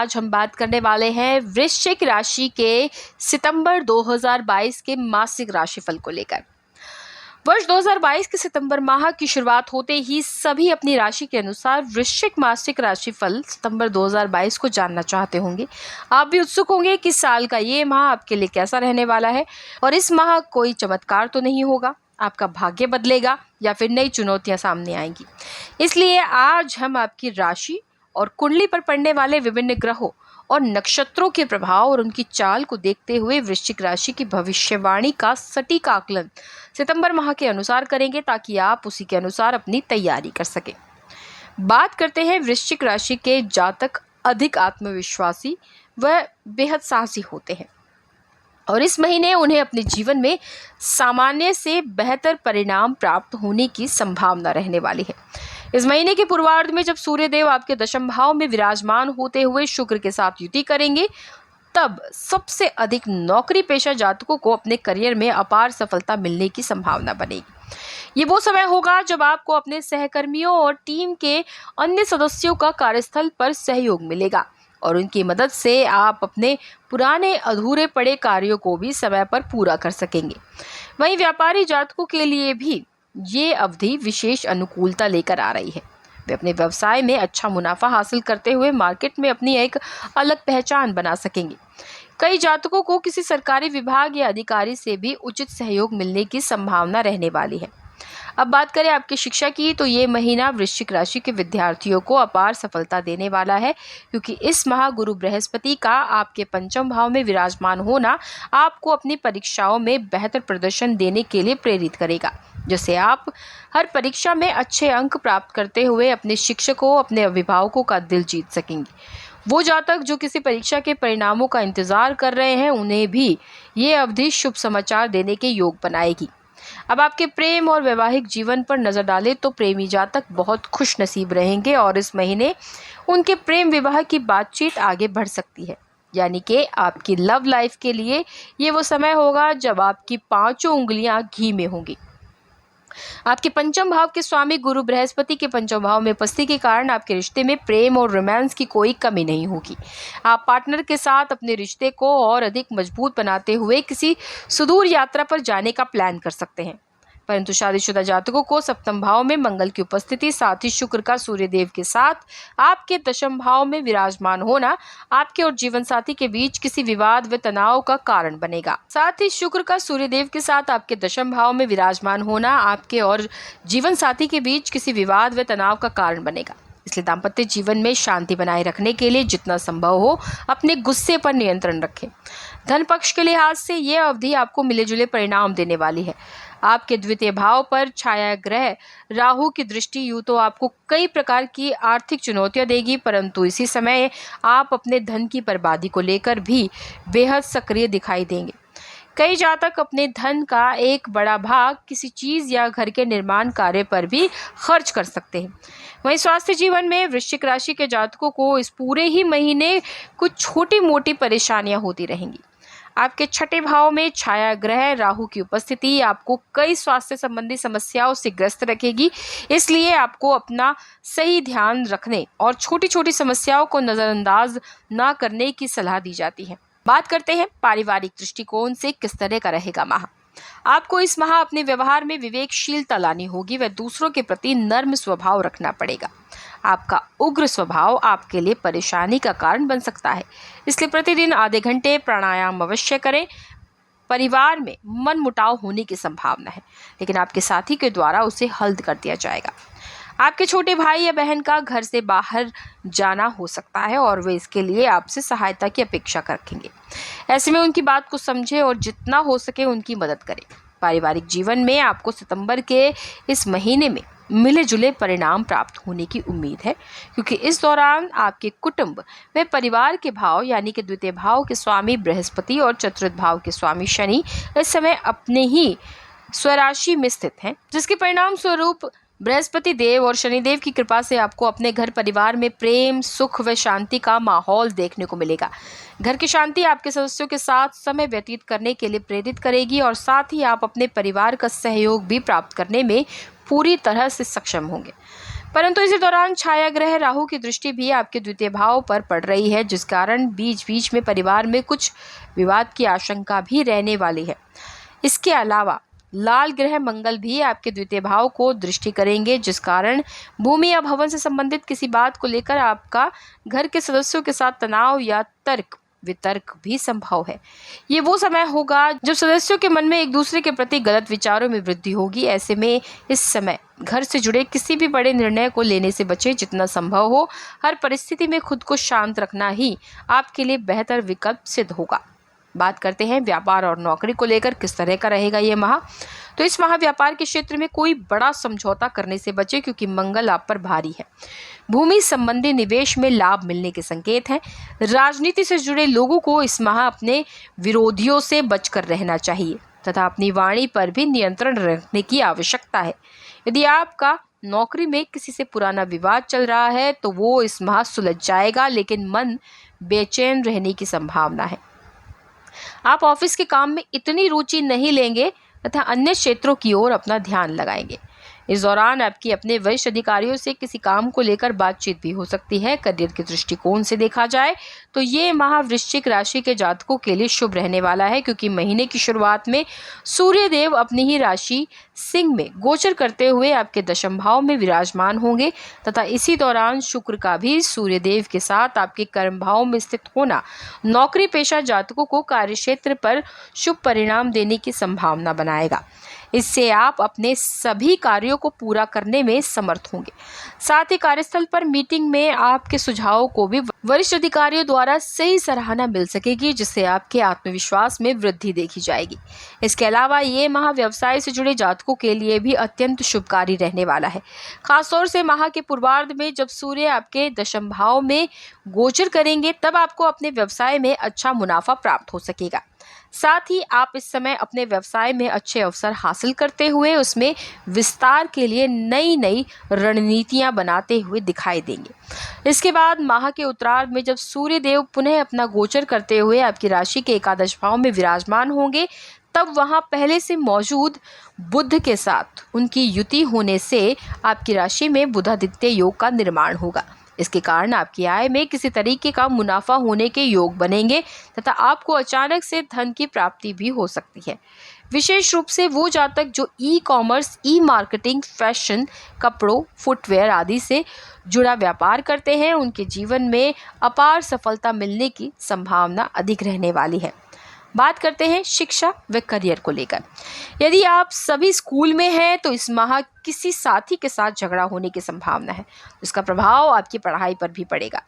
आज हम बात करने वाले हैं वृश्चिक राशि के सितंबर 2022 के मासिक राशिफल को लेकर। वर्ष 2022 के सितंबर माह की शुरुआत होते ही सभी अपनी राशि के अनुसार वृश्चिक मासिक राशिफल सितंबर 2022 को जानना चाहते होंगे। आप भी उत्सुक होंगे कि साल का ये माह आपके लिए कैसा रहने वाला है और इस माह कोई चमत्कार तो नहीं होगा, आपका भाग्य बदलेगा या फिर नई चुनौतियां सामने आएंगी। इसलिए आज हम आपकी राशि और कुंडली पर पड़ने वाले विभिन्न ग्रहों और नक्षत्रों के प्रभाव और उनकी चाल को देखते हुए वृश्चिक राशि की भविष्यवाणी का सटीक आकलन सितंबर माह के अनुसार करेंगे, ताकि आप उसी के अनुसार अपनी तैयारी कर सकें। बात करते हैं वृश्चिक राशि के जातक अधिक आत्मविश्वासी व बेहद साहसी होते हैं और इस महीने उन्हें अपने जीवन में सामान्य से बेहतर परिणाम प्राप्त होने की संभावना रहने वाली है। इस महीने के पूर्वार्ध में जब सूर्य देव आपके दशम भाव में विराजमान होते हुए शुक्र के साथ युति करेंगे, तब सबसे अधिक नौकरी पेशा जातकों को अपने करियर में अपार सफलता मिलने की संभावना बनेगी। ये वो समय होगा जब आपको अपने सहकर्मियों और टीम के अन्य सदस्यों का कार्यस्थल पर सहयोग मिलेगा और उनकी मदद से आप अपने पुराने अधूरे पड़े कार्यों को भी समय पर पूरा कर सकेंगे। वहीं व्यापारी जातकों के लिए भी ये अवधि विशेष अनुकूलता लेकर आ रही है। वे अपने व्यवसाय में अच्छा मुनाफा हासिल करते हुए मार्केट में अपनी एक अलग पहचान बना सकेंगे। कई जातकों को किसी सरकारी विभाग या अधिकारी से भी उचित सहयोग मिलने की संभावना रहने वाली है। अब बात करें आपकी शिक्षा की, तो ये महीना वृश्चिक राशि के विद्यार्थियों को अपार सफलता देने वाला है, क्योंकि इस माह गुरु बृहस्पति का आपके पंचम भाव में विराजमान होना आपको अपनी परीक्षाओं में बेहतर प्रदर्शन देने के लिए प्रेरित करेगा, जिससे आप हर परीक्षा में अच्छे अंक प्राप्त करते हुए अपने शिक्षकों, अपने अभिभावकों का दिल जीत सकेंगे। वो जातक जो किसी परीक्षा के परिणामों का इंतजार कर रहे हैं, उन्हें भी ये अवधि शुभ समाचार देने के योग बनाएगी। अब आपके प्रेम और वैवाहिक जीवन पर नजर डालें तो प्रेमी जातक बहुत खुश नसीब रहेंगे और इस महीने उनके प्रेम विवाह की बातचीत आगे बढ़ सकती है। यानी कि आपकी लव लाइफ के लिए ये वो समय होगा जब आपकी पांचों उंगलियां घी में होंगी। आपके पंचम भाव के स्वामी गुरु बृहस्पति के पंचम भाव में उपस्थिति के कारण आपके रिश्ते में प्रेम और रोमांस की कोई कमी नहीं होगी। आप पार्टनर के साथ अपने रिश्ते को और अधिक मजबूत बनाते हुए किसी सुदूर यात्रा पर जाने का प्लान कर सकते हैं। परंतु शादीशुदा जातकों को सप्तम भाव में मंगल की उपस्थिति, साथ ही शुक्र का सूर्यदेव के साथ आपके दशम भाव में विराजमान होना आपके और जीवन साथी के बीच किसी विवाद व तनाव का कारण बनेगा। साथ ही शुक्र का सूर्यदेव के साथ आपके दशम भाव में विराजमान होना आपके और जीवन साथी के बीच किसी विवाद व तनाव का कारण बनेगा। इसलिए दाम्पत्य जीवन में शांति बनाए रखने के लिए जितना संभव हो अपने गुस्से पर नियंत्रण रखें। धन पक्ष के लिहाज से यह अवधि आपको मिले जुले परिणाम देने वाली है। आपके द्वितीय भाव पर छाया ग्रह राहु की दृष्टि यूं तो आपको कई प्रकार की आर्थिक चुनौतियां देगी, परंतु इसी समय आप अपने धन की बर्बादी को लेकर भी बेहद सक्रिय दिखाई देंगे। कई जातक अपने धन का एक बड़ा भाग किसी चीज या घर के निर्माण कार्य पर भी खर्च कर सकते हैं। वहीं स्वास्थ्य जीवन में वृश्चिक राशि के जातकों को इस पूरे ही महीने कुछ छोटी मोटी परेशानियां होती रहेंगी। आपके छठे भाव में छाया ग्रह राहु की उपस्थिति आपको कई स्वास्थ्य संबंधी समस्याओं से ग्रस्त रखेगी, इसलिए आपको अपना सही ध्यान रखने और छोटी छोटी समस्याओं को नजरअंदाज न करने की सलाह दी जाती है। बात करते हैं पारिवारिक दृष्टिकोण से किस तरह का रहेगा माह। आपको इस माह अपने व्यवहार में विवेकशीलता लानी होगी व दूसरों के प्रति नर्म स्वभाव रखना पड़ेगा। आपका उग्र स्वभाव आपके लिए परेशानी का कारण बन सकता है, इसलिए प्रतिदिन आधे घंटे प्राणायाम अवश्य करें। परिवार में मनमुटाव होने की संभावना है, लेकिन आपके साथी के द्वारा उसे हल कर दिया जाएगा। आपके छोटे भाई या बहन का घर से बाहर जाना हो सकता है और वे इसके लिए आपसे सहायता की अपेक्षा रखेंगे। ऐसे में उनकी बात को समझें और जितना हो सके उनकी मदद करें। पारिवारिक जीवन में आपको सितंबर के इस महीने में मिले जुले परिणाम प्राप्त होने की उम्मीद है, क्योंकि इस दौरान आपके कुटुंब व परिवार के भाव यानी कि द्वितीय भाव के स्वामी बृहस्पति और चतुर्थ भाव के स्वामी शनि इस समय अपने ही स्वराशि में स्थित हैं, जिसके परिणाम स्वरूप बृहस्पति देव और शनिदेव की कृपा से आपको अपने घर परिवार में प्रेम, सुख व शांति का माहौल देखने को मिलेगा। घर की शांति आपके सदस्यों के साथ समय व्यतीत करने के लिए प्रेरित करेगी और साथ ही आप अपने परिवार का सहयोग भी प्राप्त करने में पूरी तरह से सक्षम होंगे। परंतु इसी दौरान छाया ग्रह राहु की दृष्टि भी आपके द्वितीय भाव पर पड़ रही है, जिस कारण बीच बीच में परिवार में कुछ विवाद की आशंका भी रहने वाली है। इसके अलावा लाल ग्रह मंगल भी आपके द्वितीय भाव को दृष्टि करेंगे, जिस कारण भूमि या भवन से संबंधित किसी बात को लेकर आपका घर के सदस्यों के साथ तनाव या तर्क वितर्क भी संभव है। ये वो समय होगा जब सदस्यों के मन में एक दूसरे के प्रति गलत विचारों में वृद्धि होगी। ऐसे में इस समय घर से जुड़े किसी भी बड़े निर्णय को लेने से बचें। जितना संभव हो हर परिस्थिति में खुद को शांत रखना ही आपके लिए बेहतर विकल्प सिद्ध होगा। बात करते हैं व्यापार और नौकरी को लेकर किस तरह का रहेगा ये माह। तो इस माह व्यापार के क्षेत्र में कोई बड़ा समझौता करने से बचे, क्योंकि मंगल आप पर भारी है। भूमि संबंधी निवेश में लाभ मिलने के संकेत हैं। राजनीति से जुड़े लोगों को इस माह अपने विरोधियों से बचकर रहना चाहिए तथा अपनी वाणी पर भी नियंत्रण रखने की आवश्यकता है। यदि आपका नौकरी में किसी से पुराना विवाद चल रहा है तो वो इस माह सुलझ जाएगा, लेकिन मन बेचैन रहने की संभावना है। आप ऑफिस के काम में इतनी रुचि नहीं लेंगे तथा अन्य क्षेत्रों की ओर अपना ध्यान लगाएंगे। इस दौरान आपकी अपने वरिष्ठ अधिकारियों से किसी काम को लेकर बातचीत भी हो सकती है। करियर के दृष्टिकोण से देखा जाए तो ये माह वृश्चिक राशि के जातकों के लिए शुभ रहने वाला है, क्योंकि महीने की शुरुआत में सूर्य देव अपनी ही राशि सिंह में गोचर करते हुए आपके दशम भाव में विराजमान होंगे तथा इसी दौरान शुक्र का भी सूर्य देव के साथ आपके कर्म भाव में स्थित होना नौकरी पेशा जातकों को कार्यक्षेत्र पर शुभ परिणाम देने की संभावना बनाएगा। इससे आप अपने सभी कार्यों को पूरा करने में समर्थ होंगे। साथ ही कार्यस्थल पर मीटिंग में आपके सुझावों को भी वरिष्ठ अधिकारियों द्वारा सही सराहना मिल सकेगी, जिससे आपके आत्मविश्वास में वृद्धि देखी जाएगी। इसके अलावा ये माह व्यवसाय से जुड़े जातकों के लिए भी अत्यंत शुभकारी रहने वाला है। खासतौर से माह के पूर्वार्ध में जब सूर्य आपके दशम भाव में गोचर करेंगे तब आपको अपने व्यवसाय में अच्छा मुनाफा प्राप्त हो सकेगा। साथ ही आप इस समय अपने व्यवसाय में अच्छे अवसर हासिल करते हुए उसमें विस्तार के लिए नई नई रणनीतियां बनाते हुए दिखाई देंगे। इसके बाद माह के उत्तरार्ध में जब सूर्य देव पुनः अपना गोचर करते हुए आपकी राशि के एकादश भाव में विराजमान होंगे तब वहां पहले से मौजूद बुध के साथ उनकी युति होने से आपकी राशि में बुधादित्य योग का निर्माण होगा। इसके कारण आपकी आय में किसी तरीके का मुनाफा होने के योग बनेंगे तथा आपको अचानक से धन की प्राप्ति भी हो सकती है। विशेष रूप से वो जातक जो ई कॉमर्स, ई मार्केटिंग, फैशन, कपड़ों, फुटवेयर आदि से जुड़ा व्यापार करते हैं, उनके जीवन में अपार सफलता मिलने की संभावना अधिक रहने वाली है। बात करते हैं शिक्षा व करियर को लेकर। यदि आप सभी स्कूल में हैं तो इस माह किसी साथी के साथ झगड़ा होने की संभावना है। इसका प्रभाव आपकी पढ़ाई पर भी पड़ेगा।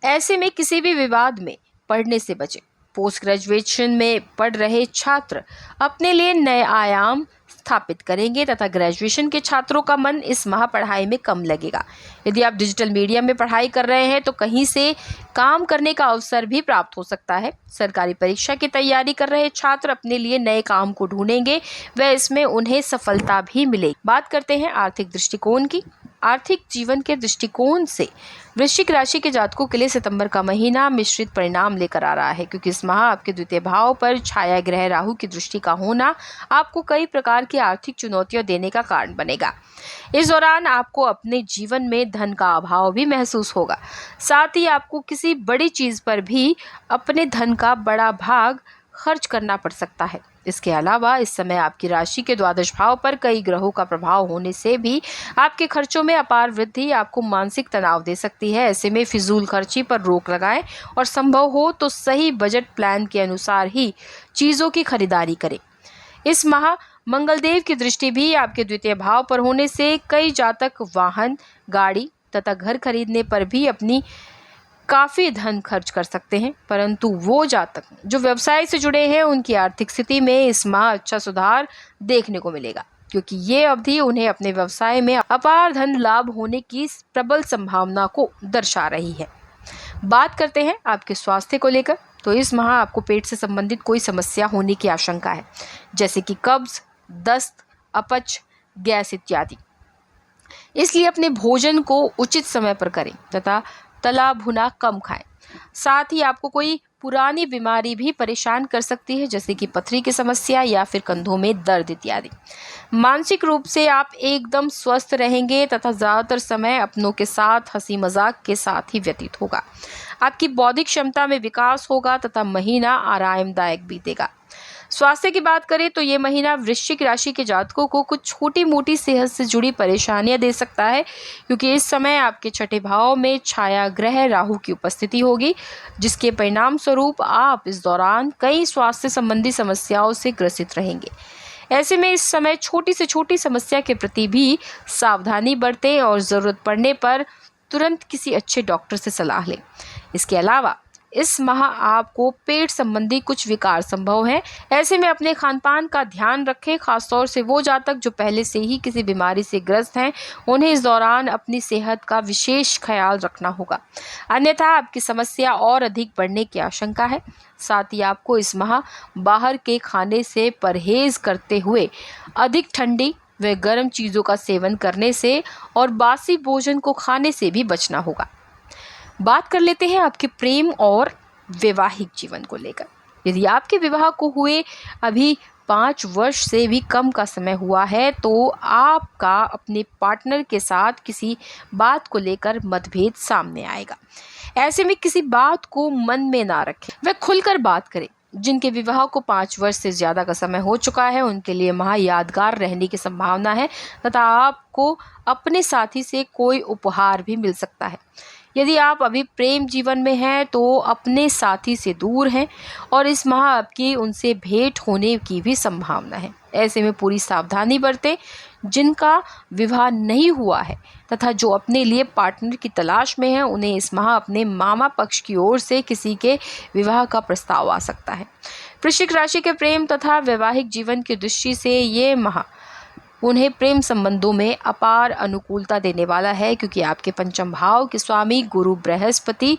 ऐसे में किसी भी विवाद में पढ़ने से बचें। पोस्ट ग्रेजुएशन में पढ़ रहे छात्र अपने लिए नए आयाम स्थापित करेंगे तथा ग्रेजुएशन के छात्रों का मन इस माह पढ़ाई में कम लगेगा। यदि आप डिजिटल मीडिया में पढ़ाई कर रहे हैं तो कहीं से काम करने का अवसर भी प्राप्त हो सकता है। सरकारी परीक्षा की तैयारी कर रहे छात्र अपने लिए नए काम को ढूंढेंगे व इसमें उन्हें सफलता भी मिलेगी। बात करते हैं आर्थिक दृष्टिकोण की। आर्थिक जीवन के दृष्टिकोण से वृश्चिक राशि के जातकों के लिए सितंबर का महीना मिश्रित परिणाम लेकर आ रहा है, क्योंकि इस माह आपके द्वितीय भाव पर छाया ग्रह राहु की दृष्टि का होना आपको कई प्रकार की आर्थिक चुनौतियां देने का कारण बनेगा। इस दौरान आपको अपने जीवन में धन का अभाव भी महसूस होगा। साथ ही आपको किसी बड़ी चीज पर भी अपने धन का बड़ा भाग खर्च करना पड़ सकता है। इसके अलावा इस समय आपकी राशि के द्वादश भाव पर कई ग्रहों का प्रभाव होने से भी आपके खर्चों में अपार वृद्धि आपको मानसिक तनाव दे सकती है। ऐसे में फिजूल खर्ची पर रोक लगाएं और संभव हो तो सही बजट प्लान के अनुसार ही चीज़ों की खरीदारी करें। इस माह मंगलदेव की दृष्टि भी आपके द्वितीय भाव पर होने से कई जातक वाहन, गाड़ी तथा घर खरीदने पर भी अपनी काफ़ी धन खर्च कर सकते हैं। परंतु वो जातक जो व्यवसाय से जुड़े हैं उनकी आर्थिक स्थिति में इस माह अच्छा सुधार देखने को मिलेगा, क्योंकि ये अवधि उन्हें अपने व्यवसाय में अपार धन लाभ होने की प्रबल संभावना को दर्शा रही है। बात करते हैं आपके स्वास्थ्य को लेकर। तो इस माह आपको पेट से संबंधित कोई समस्या होने की आशंका है, जैसे कि कब्ज, दस्त, अपच, गैस इत्यादि। इसलिए अपने भोजन को उचित समय पर करें तथा तला भुना कम खाएं। साथ ही आपको कोई पुरानी बीमारी भी परेशान कर सकती है, जैसे कि पथरी की समस्या या फिर कंधों में दर्द इत्यादि। मानसिक रूप से आप एकदम स्वस्थ रहेंगे तथा ज़्यादातर समय अपनों के साथ हंसी मजाक के साथ ही व्यतीत होगा। आपकी बौद्धिक क्षमता में विकास होगा तथा महीना आरामदायक बीतेगा। स्वास्थ्य की बात करें तो ये महीना वृश्चिक राशि के जातकों को कुछ छोटी मोटी सेहत से जुड़ी परेशानियां दे सकता है, क्योंकि इस समय आपके छठे भाव में छाया ग्रह राहु की उपस्थिति होगी, जिसके परिणाम स्वरूप आप इस दौरान कई स्वास्थ्य संबंधी समस्याओं से ग्रसित रहेंगे। ऐसे में इस समय छोटी से छोटी समस्या के प्रति भी सावधानी बरतें और ज़रूरत पड़ने पर तुरंत किसी अच्छे डॉक्टर से सलाह लें। इसके अलावा इस माह आपको पेट संबंधी कुछ विकार संभव है। ऐसे में अपने खान पान का ध्यान रखें। खासतौर से वो जातक जो पहले से ही किसी बीमारी से ग्रस्त हैं, उन्हें इस दौरान अपनी सेहत का विशेष ख्याल रखना होगा, अन्यथा आपकी समस्या और अधिक बढ़ने की आशंका है। साथ ही आपको इस माह बाहर के खाने से परहेज करते हुए अधिक ठंडी व गर्म चीज़ों का सेवन करने से और बासी भोजन को खाने से भी बचना होगा। बात कर लेते हैं आपके प्रेम और वैवाहिक जीवन को लेकर। यदि आपके विवाह को हुए अभी 5 वर्ष से भी कम का समय हुआ है, तो आपका अपने पार्टनर के साथ किसी बात को लेकर मतभेद सामने आएगा। ऐसे में किसी बात को मन में ना रखें, वह खुलकर बात करें। जिनके विवाह को 5 वर्ष से ज़्यादा का समय हो चुका है, उनके लिए महा यादगार रहने की संभावना है तथा आपको अपने साथी से कोई उपहार भी मिल सकता है। यदि आप अभी प्रेम जीवन में हैं तो अपने साथी से दूर हैं और इस माह आपकी उनसे भेंट होने की भी संभावना है। ऐसे में पूरी सावधानी बरतें। जिनका विवाह नहीं हुआ है तथा जो अपने लिए पार्टनर की तलाश में है, उन्हें इस माह अपने मामा पक्ष की ओर से किसी के विवाह का प्रस्ताव आ सकता है। वृश्चिक राशि के प्रेम तथा वैवाहिक जीवन की दृष्टि से ये माह उन्हें प्रेम संबंधों में अपार अनुकूलता देने वाला है, क्योंकि आपके पंचम भाव के स्वामी गुरु बृहस्पति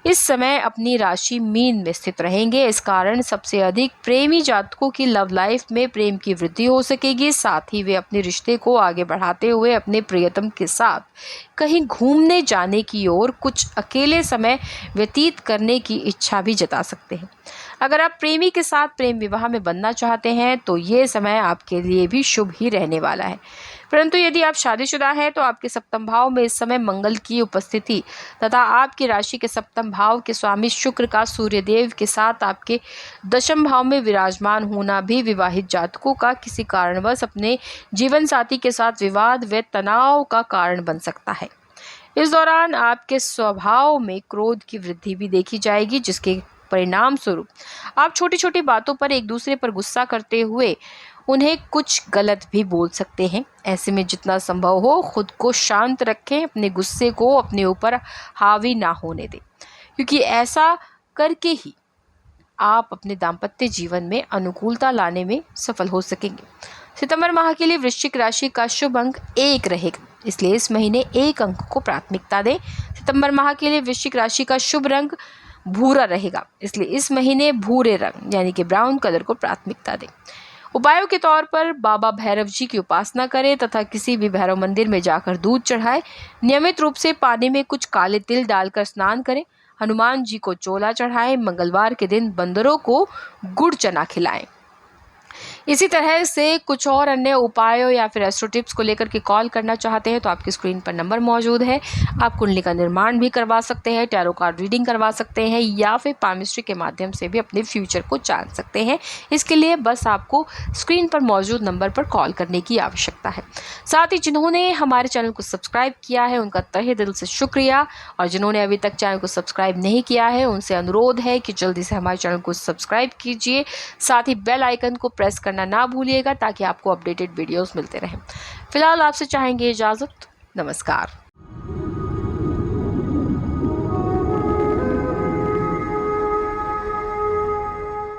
इस समय अपनी राशि मीन में स्थित रहेंगे। इस कारण सबसे अधिक प्रेमी जातकों की लव लाइफ में प्रेम की वृद्धि हो सकेगी। साथ ही वे अपने रिश्ते को आगे बढ़ाते हुए अपने प्रियतम के साथ कहीं घूमने जाने की ओर कुछ अकेले समय व्यतीत करने की इच्छा भी जता सकते हैं। अगर आप प्रेमी के साथ प्रेम विवाह में बनना चाहते हैं तो ये समय आपके लिए भी शुभ ही रहने वाला है। परंतु यदि आप शादीशुदा हैं तो आपके सप्तम भाव में इस समय मंगल की उपस्थिति तथा आपकी राशि के सप्तम भाव के स्वामी शुक्र का सूर्यदेव के साथ आपके दशम भाव में विराजमान होना भी विवाहित जातकों का किसी कारणवश अपने जीवन साथी के साथ विवाद व तनाव का कारण बन सकता है। इस दौरान आपके स्वभाव में क्रोध की वृद्धि भी देखी जाएगी, जिसके परिणाम स्वरूप आप छोटी छोटी बातों पर एक दूसरे पर गुस्सा करते हुए उन्हें कुछ गलत भी बोल सकते हैं। ऐसे में जितना संभव हो खुद को शांत रखें, अपने गुस्से को अपने ऊपर हावी ना होने दें, क्योंकि ऐसा करके ही आप अपने दाम्पत्य जीवन में अनुकूलता लाने में सफल हो सकेंगे। सितंबर माह के लिए वृश्चिक राशि का शुभ अंक 1 रहेगा, इसलिए इस महीने 1 अंक को प्राथमिकता दें। सितंबर माह के लिए वृश्चिक राशि का शुभ रंग भूरा रहेगा, इसलिए इस महीने भूरे रंग यानी कि ब्राउन कलर को प्राथमिकता दें। उपायों के तौर पर बाबा भैरव जी की उपासना करें तथा किसी भी भैरव मंदिर में जाकर दूध चढ़ाएं। नियमित रूप से पानी में कुछ काले तिल डालकर स्नान करें। हनुमान जी को चोला चढ़ाएं। मंगलवार के दिन बंदरों को गुड़ चना खिलाएं। इसी तरह से कुछ और अन्य उपायों या फिर एस्ट्रो टिप्स को लेकर के कॉल करना चाहते हैं तो आपकी स्क्रीन पर नंबर मौजूद है। आप कुंडली का निर्माण भी करवा सकते हैं, टैरो कार्ड रीडिंग करवा सकते हैं या फिर पामिस्ट्री के माध्यम से भी अपने फ्यूचर को जान सकते हैं। इसके लिए बस आपको स्क्रीन पर मौजूद नंबर पर कॉल करने की आवश्यकता है। साथ ही जिन्होंने हमारे चैनल को सब्सक्राइब किया है उनका तहे दिल से शुक्रिया, और जिन्होंने अभी तक चैनल को सब्सक्राइब नहीं किया है उनसे अनुरोध है कि जल्दी से हमारे चैनल को सब्सक्राइब कीजिए। साथ ही बेल आइकन को प्रेस करना ना भूलिएगा ताकि आपको अपडेटेड वीडियोस मिलते रहें। फिलहाल आपसे चाहेंगे इजाज़त। नमस्कार।